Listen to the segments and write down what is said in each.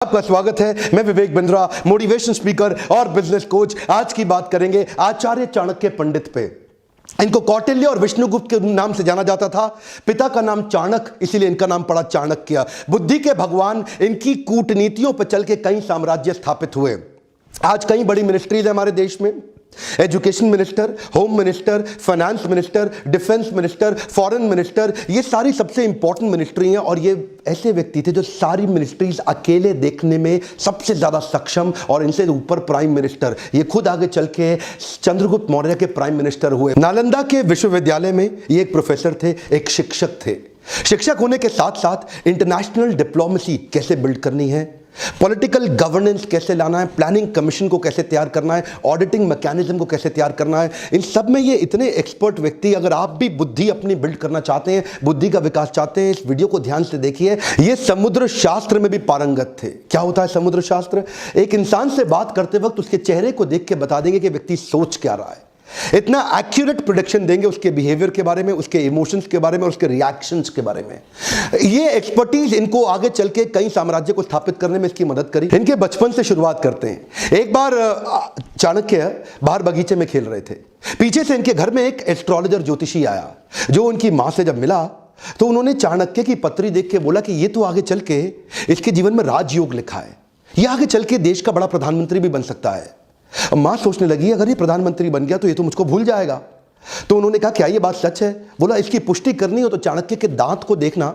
आपका स्वागत है। मैं विवेक बिंद्रा, मोटिवेशन स्पीकर और बिजनेस कोच। आज की बात करेंगे आचार्य चाणक्य पंडित पे। इनको कौटिल्य और विष्णुगुप्त के नाम से जाना जाता था। पिता का नाम चाणक्य, इसीलिए इनका नाम पड़ा चाणक्य। बुद्धि के भगवान, इनकी कूटनीतियों पर चल के कई साम्राज्य स्थापित हुए। आज कई बड़ी मिनिस्ट्रीज है हमारे देश में। Education minister, home minister, finance minister, defence minister, foreign minister, ये सारी सबसे इंपॉर्टेंट मिनिस्ट्री हैं। और ये ऐसे व्यक्ति थे जो सारी मिनिस्ट्रीज अकेले देखने में सबसे ज्यादा सक्षम, और इनसे ऊपर प्राइम मिनिस्टर, ये खुद आगे चल के चंद्रगुप्त मौर्य के प्राइम मिनिस्टर हुए। नालंदा के विश्वविद्यालय में ये एक प्रोफेसर थे, एक शिक्षक थे। शिक्षक होने के साथ साथ इंटरनेशनल डिप्लोमेसी कैसे बिल्ड करनी है, पॉलिटिकल गवर्नेंस कैसे लाना है, प्लानिंग कमीशन को कैसे तैयार करना है, ऑडिटिंग मैकेनिज्म को कैसे तैयार करना है, इन सब में ये इतने एक्सपर्ट व्यक्ति। अगर आप भी बुद्धि अपनी बिल्ड करना चाहते हैं, बुद्धि का विकास चाहते हैं, इस वीडियो को ध्यान से देखिए। ये समुद्र शास्त्र में भी पारंगत थे। क्या होता है समुद्र शास्त्र? एक इंसान से बात करते वक्त उसके चेहरे को देख के बता देंगे कि व्यक्ति सोच क्या रहा है। इतना एक्यूरेट प्रेडिक्शन देंगे उसके बिहेवियर के बारे में, उसके इमोशंस के बारे में, उसके रिएक्शंस के बारे में। ये एक्सपर्टीज इनको आगे चल के कई साम्राज्य को स्थापित करने में इसकी मदद करी। इनके बचपन से शुरुआत करते हैं। एक बार चाणक्य बाहर बगीचे में खेल रहे थे। पीछे से इनके घर में एक एस्ट्रोलॉजर ज्योतिषी आया, जो उनकी मां से जब मिला तो उन्होंने चाणक्य की पत्री देख के बोला कि ये तो आगे चल के इसके जीवन में राजयोग लिखा है, ये आगे चल के देश का बड़ा प्रधानमंत्री भी बन सकता है। मां सोचने लगी, अगर ये प्रधानमंत्री बन गया तो ये तो मुझको भूल जाएगा। तो उन्होंने कहा, क्या ये बात सच है? बोला, इसकी पुष्टि करनी हो तो चाणक्य के दांत को देखना,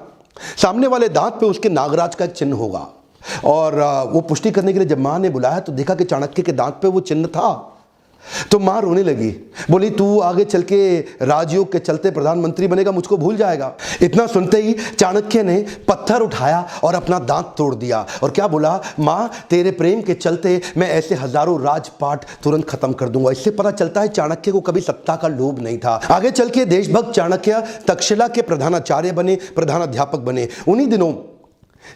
सामने वाले दांत पे उसके नागराज का एक चिन्ह होगा। और वो पुष्टि करने के लिए जब मां ने बुलाया तो देखा कि चाणक्य के दांत पे वो चिन्ह था। तो मां रोने लगी, बोली, तू आगे चल के राजयोग के चलते प्रधानमंत्री बनेगा, मुझको भूल जाएगा। इतना सुनते ही चाणक्य ने पत्थर उठाया और अपना दांत तोड़ दिया और क्या बोला, मां, तेरे प्रेम के चलते मैं ऐसे हजारों राजपाट तुरंत खत्म कर दूंगा। इससे पता चलता है चाणक्य को कभी सत्ता का लोभ नहीं था। आगे चल के देशभक्त चाणक्य तक्षशिला के प्रधानाचार्य बने, प्रधानाध्यापक बने। उन्हीं दिनों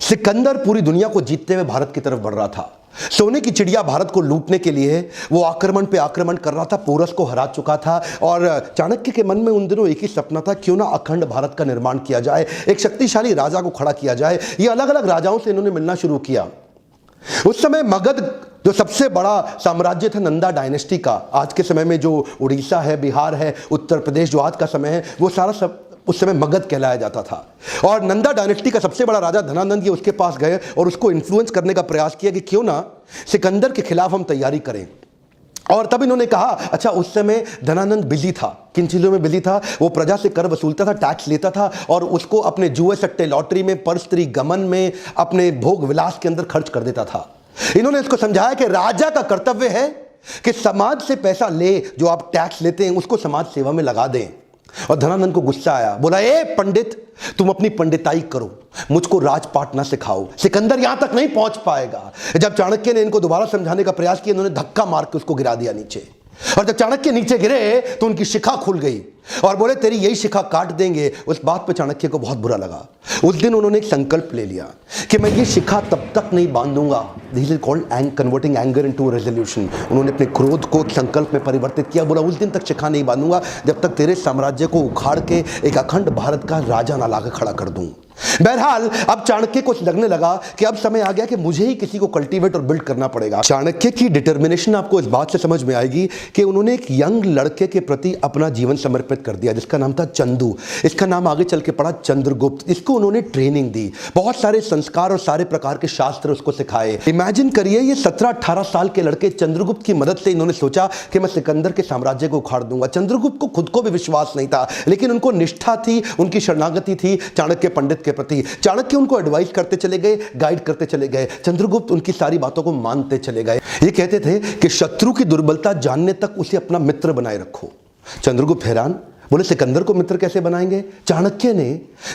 सिकंदर पूरी दुनिया को जीतते हुए भारत की तरफ बढ़ रहा था। सोने की चिड़िया भारत को लूटने के लिए वो आक्रमण पे आक्रमण कर रहा था, पोरस को हरा चुका था। और चाणक्य के मन में उन दिनों एक ही सपना था, क्यों ना अखंड भारत का निर्माण किया जाए, एक शक्तिशाली राजा को खड़ा किया जाए। ये अलग अलग राजाओं से इन्होंने मिलना शुरू किया। उस समय मगध जो सबसे बड़ा साम्राज्य था नंदा डायनेस्टी का, आज के समय में जो उड़ीसा है, बिहार है, उत्तर प्रदेश जो आज का समय है, वो सारा सब उस समय मगध कहलाया जाता था। और नंदा डायनेस्टी का सबसे बड़ा राजा धनानंद ये उसके पास गए और उसको इन्फ्लुएंस करने का प्रयास किया कि क्यों ना सिकंदर के खिलाफ हम तैयारी करें। और तब इन्होंने कहा, अच्छा, उस समय धनानंद बिजी था। किन चीजों में बिजी था? वो प्रजा से कर वसूलता था, टैक्स लेता था और उसको अपने जुए सट्टे लॉटरी में, परस्त्री गमन में, अपने भोग विलास के अंदर खर्च कर देता था। इन्होंने इसको समझाया कि राजा का कर्तव्य है कि समाज से पैसा ले, जो आप टैक्स लेते हैं उसको समाज सेवा में लगा दें। और धनानंद को गुस्सा आया, बोला, ए पंडित, तुम अपनी पंडिताई करो, मुझको राजपाट ना सिखाओ, सिकंदर यहां तक नहीं पहुंच पाएगा। जब चाणक्य ने इनको दोबारा समझाने का प्रयास किया, इन्होंने धक्का मार के उसको गिरा दिया नीचे। और जब चाणक्य नीचे गिरे तो उनकी शिखा खुल गई और बोले, तेरी यही शिखा काट देंगे। उस बात पर चाणक्य को बहुत बुरा लगा। उस दिन उन्होंने एक संकल्प ले लिया कि मैं ये शिखा तब तक नहीं बांधूंगा। This is called converting anger into resolution. उन्होंने अपने क्रोध को संकल्प में परिवर्तित किया। बोला, उस दिन तक शिखा नहीं बांधूंगा जब तक तेरे साम्राज्य को उखाड़ के एक अखंड भारत का राजा ना लाकर खड़ा कर दूं। बहरहाल अब चाणक्य को लगने लगा कि अब समय आ गया कि मुझे ही किसी को कल्टीवेट और बिल्ड करना पड़ेगा। चाणक्य की डिटर्मिनेशन आपको इस बात से समझ में आएगी कि उन्होंने एक यंग लड़के के प्रति अपना जीवन समर्पित कर दिया, जिसका नाम था चंदू। इसका नाम आगे चल के पड़ा चंद्रगुप्त। इसको उन्होंने ट्रेनिंग दी, बहुत सारे संस्कार और सारे प्रकार के शास्त्र उसको सिखाए। इमेजिन करिए, ये 17-18 साल के लड़के, चंद्रगुप्त की मदद से इन्होंने सोचा कि मैं सिकंदर के साम्राज्य को उखाड़ दूंगा। चंद्रगुप्त को खुद को भी विश्वास नहीं था, लेकिन उनको निष्ठा थी, उनकी शरणागति थी चाणक्य पंडित के प्रति। चाणक्य उनको एडवाइस करते चले गए, गाइड करते चले गए। चंद्रगुप्त उनकी सारी बातों को मानते चले गए। ये कहते थे कि शत्रु की दुर्बलता जानने तक उसे अपना मित्र बनाए रखो। चंद्रगुप्त हैरान, बोले, सिकंदर को मित्र कैसे बनाएंगे? चाणक्य ने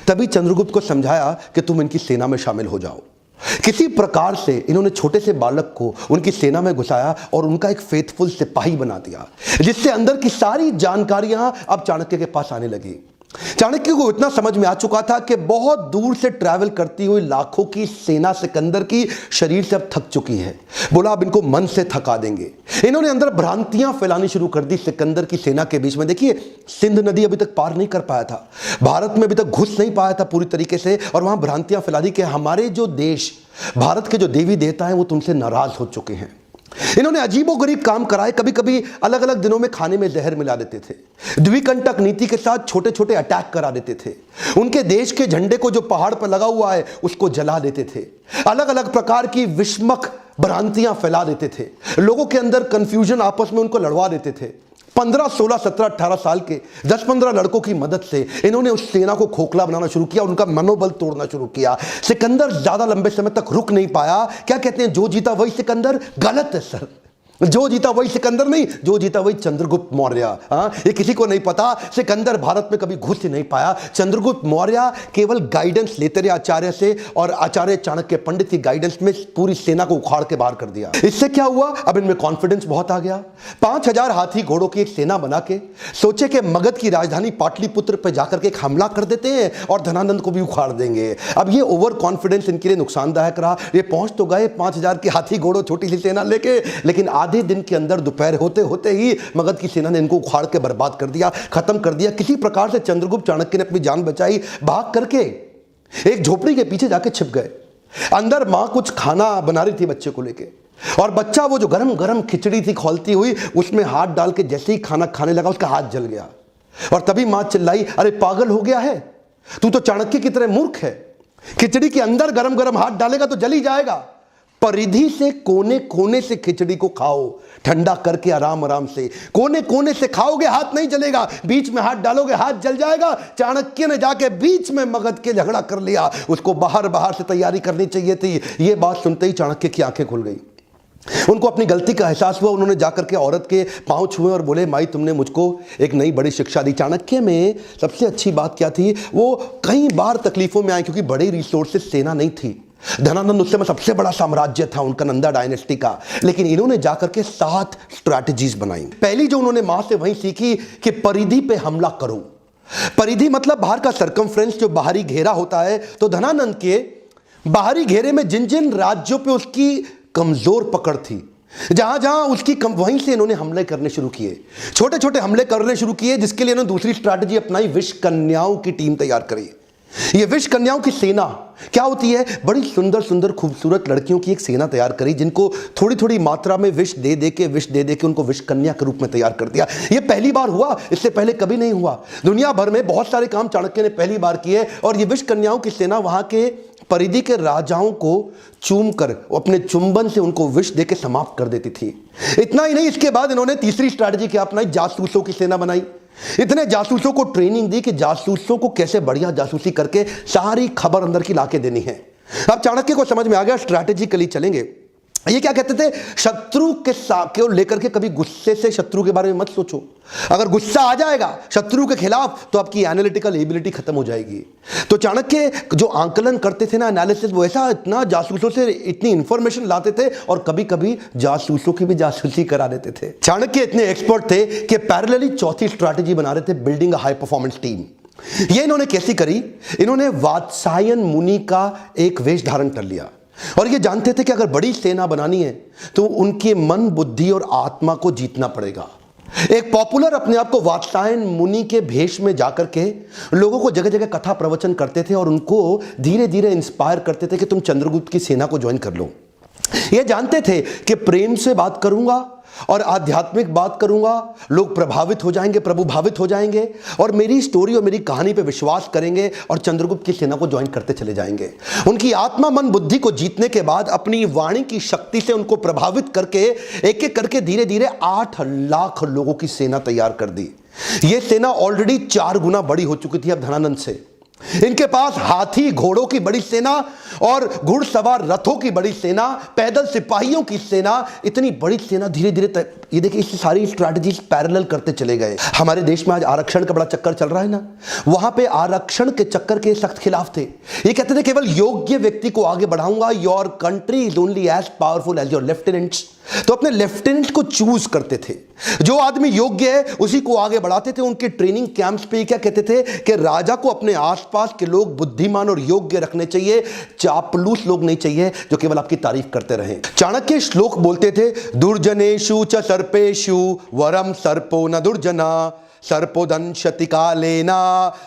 तभी चंद्रगुप्त को समझाया कि तुम इनकी सेना में शामिल हो जाओ। किसी प्रकार से इन्होंने छोटे से बालक को उनकी सेना में घुसाया और उनका एक फेथफुल सिपाही बना दिया, जिससे अंदर की सारी जानकारियां अब चाणक्य के पास आने लगी। चाणक्य को इतना समझ में आ चुका था कि बहुत दूर से ट्रैवल करती हुई लाखों की सेना सिकंदर की शरीर से अब थक चुकी है। बोला अब इनको मन से थका देंगे। इन्होंने अंदर भ्रांतियां फैलानी शुरू कर दी सिकंदर की सेना के बीच में। देखिए, सिंध नदी अभी तक पार नहीं कर पाया था, भारत में अभी तक घुस नहीं पाया था पूरी तरीके से, और वहां भ्रांतियां फैला दी कि हमारे जो देश, भारत के जो देवी देवता हैं वो तुमसे नाराज हो चुके हैं। इन्होंने अजीबोगरीब काम कराए। कभी कभी अलग अलग दिनों में खाने में जहर मिला देते थे, द्विकंटक नीति के साथ छोटे छोटे अटैक करा देते थे, उनके देश के झंडे को जो पहाड़ पर लगा हुआ है उसको जला देते थे, अलग अलग प्रकार की विस्मक भ्रांतियां फैला देते थे, लोगों के अंदर कंफ्यूजन आपस में उनको लड़वा देते थे। 15, 16, 17, 18 साल के 10-15 लड़कों की मदद से इन्होंने उस सेना को खोखला बनाना शुरू किया, उनका मनोबल तोड़ना शुरू किया। सिकंदर ज्यादा लंबे समय तक रुक नहीं पाया। क्या कहते हैं, जो जीता वही सिकंदर? गलत है सर, जो जीता वही सिकंदर नहीं, जो जीता वही चंद्रगुप्त मौर्य। ये किसी को नहीं पता, सिकंदर भारत में कभी घुस ही नहीं पाया। चंद्रगुप्त मौर्य केवल गाइडेंस लेते रहे आचार्य से, और आचार्य चाणक्य पंडित की गाइडेंस में पूरी सेना को उखाड़ के बाहर कर दिया। इससे क्या हुआ, अब इनमें कॉन्फिडेंस बहुत आ गया। 5000 हाथी घोड़ों की एक सेना बना के सोचे कि मगध की राजधानी पाटलिपुत्र पर जाकर के एक हमला कर देते हैं और धनानंद को भी उखाड़ देंगे। अब ये ओवर कॉन्फिडेंस इनके लिए नुकसानदायक रहा। ये पहुंच तो गए 5000 के हाथी घोड़ों छोटी सी सेना लेके, लेकिन आधे दिन के अंदर दोपहर होते होते ही मगध की सेना ने इनको उखाड़ के बर्बाद कर दिया, खत्म कर दिया। किसी प्रकार से चंद्रगुप्त चाणक्य ने अपनी जान बचाई, भाग करके एक झोपड़ी के पीछे जाके छिप गए। अंदर मां कुछ खाना बना रही थी बच्चे को लेके, और बच्चा वो जो गरम गरम खिचड़ी थी खौलती हुई, उसमें हाथ डाल के जैसे ही खाना खाने लगा उसका हाथ जल गया। और तभी मां चिल्लाई, अरे पागल हो गया है तू, तो चाणक्य की तरह मूर्ख है, खिचड़ी के अंदर गरम गरम हाथ डालेगा तो जल ही जाएगा। परिधि से कोने कोने से खिचड़ी को खाओ, ठंडा करके आराम आराम से, कोने कोने से खाओगे हाथ नहीं जलेगा, बीच में हाथ डालोगे हाथ जल जाएगा। चाणक्य ने जाके बीच में मगध के झगड़ा कर लिया, उसको बाहर बाहर से तैयारी करनी चाहिए थी। यह बात सुनते ही चाणक्य की आंखें खुल गई, उनको अपनी गलती का एहसास हुआ। उन्होंने जाकर के औरत के पांव छुए और बोले, माई तुमने मुझको एक नई बड़ी शिक्षा दी। चाणक्य में सबसे अच्छी बात क्या थी, वो कई बार तकलीफों में आए क्योंकि बड़ी रिसोर्सेस सेना नहीं थी। धनानंद उस समय सबसे बड़ा साम्राज्य था उनका, नंदा डायनेस्टी का, लेकिन इन्होंने जाकर के 7 स्ट्रैटेजीज बनाई। पहली जो उन्होंने मां से वही सीखी कि परिधि पे हमला करो। परिधि मतलब बाहर का सर्कमफ्रेंस, जो बाहरी घेरा होता है। तो धनानंद के बाहरी घेरे में जिन जिन राज्यों पे उसकी कमजोर पकड़ थी, जहां जहां उसकी वहीं से इन्होंने हमले करने शुरू किए, छोटे छोटे हमले करने शुरू किए, जिसके लिए इन्होंने दूसरी स्ट्रैटेजी अपनाई, विष कन्याओं की टीम तैयार करी। ये विष कन्याओं की सेना क्या होती है, बड़ी सुंदर सुंदर खूबसूरत लड़कियों की एक सेना तैयार करी, जिनको थोड़ी थोड़ी मात्रा में विष दे दे के उनको विष कन्या के रूप में तैयार कर दिया। ये पहली बार हुआ, इससे पहले कभी नहीं हुआ। दुनिया भर में बहुत सारे काम चाणक्य ने पहली बार किए, और ये विष कन्याओं की सेना वहां के परिधि के राजाओं को चूम कर अपने चुंबन से उनको विष दे के समाप्त कर देती थी। इतना ही नहीं, इसके बाद इन्होंने तीसरी स्ट्रैटेजी क्या अपनाई, जासूसों की सेना बनाई। इतने जासूसों को ट्रेनिंग दी कि जासूसों को कैसे बढ़िया जासूसी करके सारी खबर अंदर की लाके देनी है। अब चाणक्य को समझ में आ गया, स्ट्रैटेजिकली चलेंगे। ये क्या कहते थे, शत्रु के साथ लेकर के कभी गुस्से से शत्रु के बारे में मत सोचो। अगर गुस्सा आ जाएगा शत्रु के खिलाफ तो आपकी एनालिटिकल एबिलिटी खत्म हो जाएगी। तो चाणक्य जो आंकलन करते थे ना, एनालिसिस, वो ऐसा इतना जासूसों से इतनी इंफॉर्मेशन लाते थे, और कभी कभी जासूसों की भी जासूसी करा देते थे। चाणक्य इतने एक्सपर्ट थे कि पैरेलली चौथी स्ट्रैटेजी बना रहे थे, building a high performance team. ये इन्होंने कैसी करी, इन्होंने वात्सायन मुनि का एक वेश धारण कर लिया, और ये जानते थे कि अगर बड़ी सेना बनानी है तो उनके मन, बुद्धि और आत्मा को जीतना पड़ेगा। एक पॉपुलर अपने आप को वात्सायन मुनि के भेष में जाकर के लोगों को जगह जगह कथा प्रवचन करते थे, और उनको धीरे धीरे इंस्पायर करते थे कि तुम चंद्रगुप्त की सेना को ज्वाइन कर लो। ये जानते थे कि प्रेम से बात करूंगा और आध्यात्मिक बात करूंगा, लोग प्रभावित हो जाएंगे, प्रभुभावित हो जाएंगे, और मेरी स्टोरी और मेरी कहानी पे विश्वास करेंगे और चंद्रगुप्त की सेना को ज्वाइन करते चले जाएंगे। उनकी आत्मा, मन, बुद्धि को जीतने के बाद अपनी वाणी की शक्ति से उनको प्रभावित करके एक एक करके धीरे धीरे 8 लाख लोगों की सेना तैयार कर दी। यह सेना ऑलरेडी 4 गुना बड़ी हो चुकी थी अब धनानंद से। इनके पास हाथी घोड़ों की बड़ी सेना और घुड़सवार रथों की बड़ी सेना, पैदल सिपाहियों की सेना, इतनी बड़ी सेना धीरे धीरे ये देखिए, इस सारी स्ट्रैटेजीज पैरेलल करते चले गए। हमारे देश में आज आरक्षण का बड़ा चक्कर चल रहा है ना, वहां पे आरक्षण के चक्कर के सख्त खिलाफ थे। ये कहते थे केवल योग्य व्यक्ति को आगे बढ़ाऊंगा, your country is only as powerful as your lieutenants. तो अपने लेफ्टिनेंट को चूज करते थे। जो आदमी योग्य है उसी को आगे बढ़ाते थे। उनके ट्रेनिंग कैंप्स पे क्या कहते थे कि राजा को अपने आसपास के लोग बुद्धिमान और योग्य रखने चाहिए, चापलूस लोग नहीं चाहिए जो केवल आपकी तारीफ करते रहें। चाणक्य श्लोक बोलते थे, दुर्जनेषु च सर्पेषु वरम सर्पो न दुर्जना, सर्पोदंशति कालेना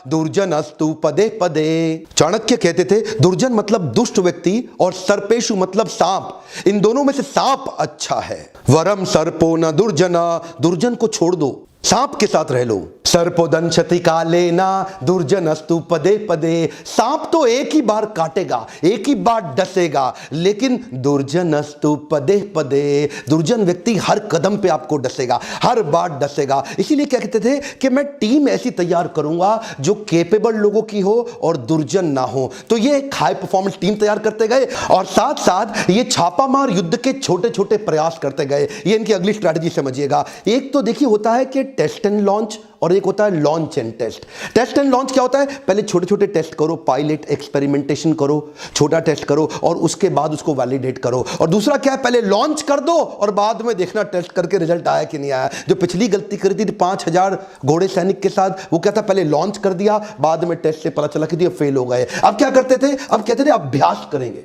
दुर्जनस्तु पदे पदे। चाणक्य कहते थे दुर्जन मतलब दुष्ट व्यक्ति और सर्पेशु मतलब सांप, इन दोनों में से सांप अच्छा है। वरम सर्पो न दुर्जना, दुर्जन को छोड़ दो, सांप के साथ रह लो। सर्पोदंशति कालेना दुर्जनस्तु पदे पदे, सांप तो एक ही बार काटेगा, एक ही बार डसेगा, लेकिन दुर्जनस्तु पदे पदे, दुर्जन व्यक्ति हर कदम पे आपको डसेगा, हर बार डसेगा। इसीलिए क्या कहते थे कि मैं टीम ऐसी तैयार करूंगा जो केपेबल लोगों की हो और दुर्जन ना हो। तो ये एक हाई परफॉर्मेंस टीम तैयार करते गए और साथ साथ ये छापामार युद्ध के छोटे छोटे प्रयास करते गए। ये इनकी अगली स्ट्रैटेजी समझिएगा। एक तो देखिए होता है कि टेस्ट एंड लॉन्च और एक होता है launch and test. Test and launch क्या होता है? पहले छोटे छोटे टेस्ट करो, पायलट एक्सपेरिमेंटेशन करो, छोटा टेस्ट करो और उसके बाद उसको वैलिडेट करो। और दूसरा क्या है, पहले लॉन्च कर दो और बाद में देखना टेस्ट करके रिजल्ट आया कि नहीं आया। जो पिछली गलती करी थी 5000 घोड़े सैनिक के साथ, वो क्या था, पहले लॉन्च कर दिया, बाद में टेस्ट से पता चला कि फेल हो गए। अब क्या करते थे, अब कहते थे अभ्यास करेंगे।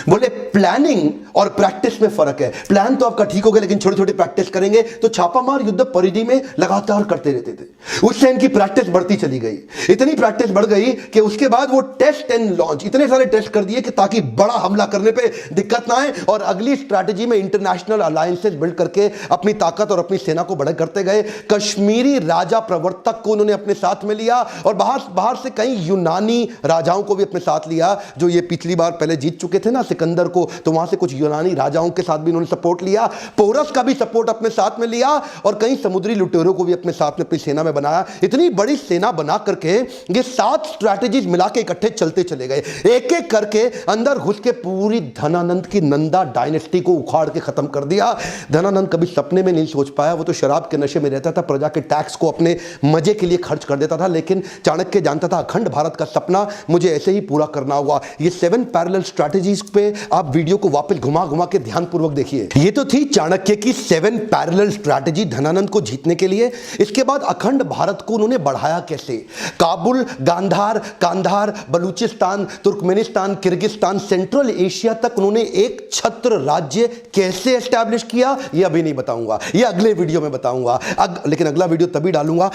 बोले प्लानिंग और प्रैक्टिस में फर्क है। प्लान तो आपका ठीक हो गया लेकिन छोटी छोटी प्रैक्टिस करेंगे। तो छापामार युद्ध परिधि में लगातार करते रहते थे। उससे इनकी प्रैक्टिस बढ़ती चली गई, इतनी प्रैक्टिस बढ़ गई कि उसके बाद वो टेस्ट एंड लॉन्च, इतने सारे टेस्ट कर दिए कि ताकि बड़ा हमला करने पे दिक्कत ना आए। और अगली स्ट्रैटेजी में इंटरनेशनल अलायंसेस बिल्ड करके अपनी ताकत और अपनी सेना को बड़ा करते गए। कश्मीरी राजा प्रवर्तक को उन्होंने अपने साथ में लिया और बाहर से कई यूनानी राजाओं को भी अपने साथ लिया, जो ये पिछली बार पहले जीत चुके थे ना सिकंदर को, तो वहां से कुछ यूनानी राजाओं के साथ भी उन्होंने सपोर्ट लिया। पोरस का भी सपोर्ट अपने साथ में लिया और कई समुद्री लुटेरों को भी अपने साथ में अपनी सेना में बनाया। इतनी बड़ी सेना बना करके ये 7 स्ट्रैटेजीज मिला के इकट्ठे चलते चले गए। एक एक करके अंदर घुस के पूरी धनानंद की नंदा डायनेस्टी को उखाड़ के खत्म कर दिया। धनानंद कभी सपने में नहीं सोच पाया, वो तो शराब के नशे में रहता था, प्रजा के टैक्स को अपने मजे के लिए खर्च कर देता था। लेकिन चाणक्य जानता था अखंड भारत का सपना मुझे ऐसे ही पूरा करना होगा। ये 7 पैरेलल स्ट्रैटेजीज पे आप वीडियो को वापस घुमा घुमा के ध्यानपूर्वक देखिए। ये तो थी चाणक्य की 7 पैरेलल स्ट्रैटेजी धनानंद को जीतने के लिए। इसके बाद अखंड भारत को उन्होंने बढ़ाया कैसे? Kabul, Gandhar, Kandahar, Balochistan, Turkmenistan, Kyrgyzstan, Central Asia तक उन्होंने एक छत्र राज्य कैसे एस्टैब्लिश किया, ये अभी नहीं बताऊंगा, ये अगले वीडियो में बताऊंगा। लेकिन अगला वीडियो तभी डालूंगा